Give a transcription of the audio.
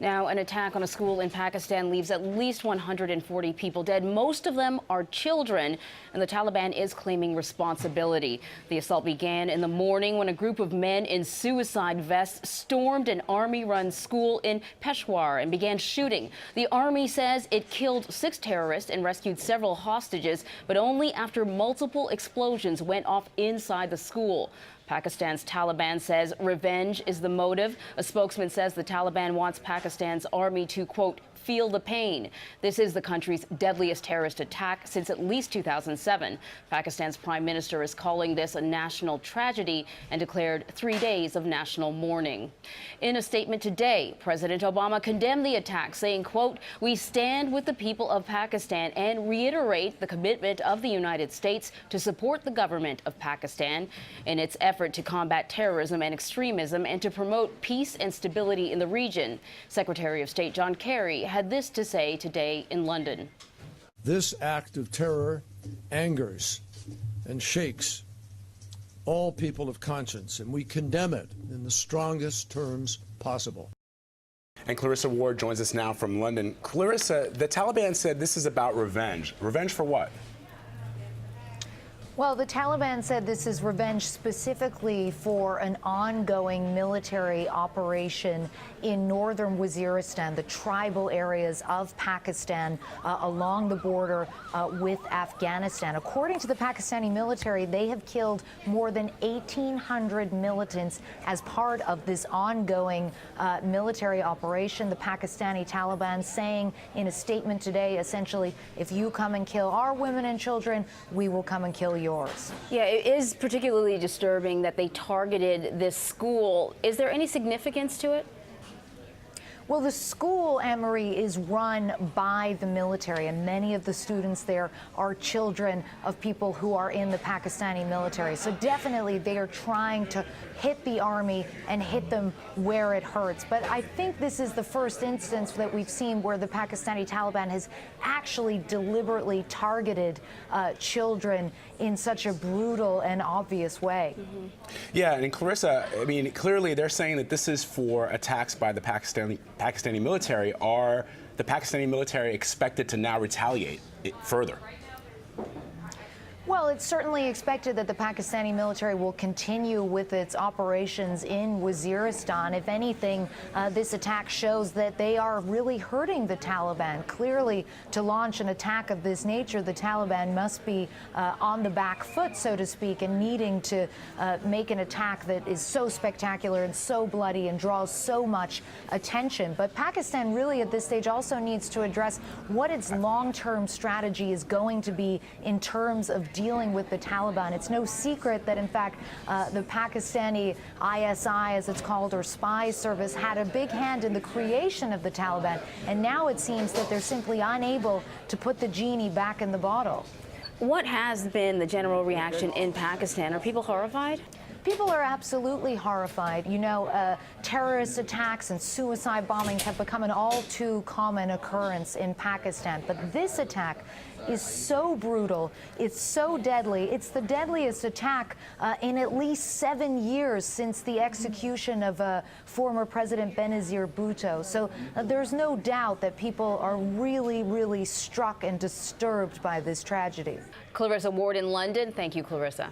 Now, an attack on a school in Pakistan leaves at least 140 people dead. Most of them are children, and the Taliban is claiming responsibility. The assault began in the morning when a group of men in suicide vests stormed an army-run school in Peshawar and began shooting. The army says it killed 6 terrorists and rescued several hostages, but only after multiple explosions went off inside the school. Pakistan's Taliban says revenge is the motive. A spokesman says the Taliban wants Pakistan's army to, quote, feel the pain. This is the country's deadliest terrorist attack since at least 2007. Pakistan's prime minister is calling this a national tragedy and declared 3 days of national mourning. In a statement today, President Obama condemned the attack, saying, quote, we stand with the people of Pakistan and reiterate the commitment of the United States to support the government of Pakistan in its effort to combat terrorism and extremism and to promote peace and stability in the region. Secretary of State John Kerry had this to say today in London. This act of terror angers and shakes all people of conscience, and we condemn it in the strongest terms possible. And Clarissa Ward joins us now from London. Clarissa, the Taliban said this is about revenge. Revenge for what? Well, the Taliban said this is revenge specifically for an ongoing military operation in northern Waziristan, the tribal areas of Pakistan along the border with Afghanistan. According to the Pakistani military, they have killed more than 1,800 militants as part of this ongoing military operation. The Pakistani Taliban saying in a statement today, essentially, if you come and kill our women and children, we will come and kill yours. Yeah, it is particularly disturbing that they targeted this school. Is there any significance to it? Well, the school, Anne-Marie, is run by the military, and many of the students there are children of people who are in the Pakistani military. So definitely they are trying to hit the army and hit them where it hurts. But I think this is the first instance that we've seen where the Pakistani Taliban has actually deliberately targeted children in such a brutal and obvious way. Mm-hmm. Yeah, and Clarissa, I mean, clearly they're saying that this is for attacks by the Pakistani military. Are the Pakistani military expected to now retaliate further? Well, it's certainly expected that the Pakistani military will continue with its operations in Waziristan. If anything, this attack shows that they are really hurting the Taliban. Clearly, to launch an attack of this nature, the Taliban must be on the back foot, so to speak, and needing to make an attack that is so spectacular and so bloody and draws so much attention. But Pakistan really at this stage also needs to address what its long-term strategy is going to be in terms of dealing with the Taliban. It's no secret that, in fact, the Pakistani ISI, as it's called, or spy service, had a big hand in the creation of the Taliban. And now it seems that they're simply unable to put the genie back in the bottle. What has been the general reaction in Pakistan? Are people horrified? People are absolutely horrified. You know, terrorist attacks and suicide bombings have become an all too common occurrence in Pakistan. But this attack is so brutal. It's so deadly. It's the deadliest attack in at least 7 years since the execution of former President Benazir Bhutto. So there's no doubt that people are really, really struck and disturbed by this tragedy. Clarissa Ward in London. Thank you, Clarissa.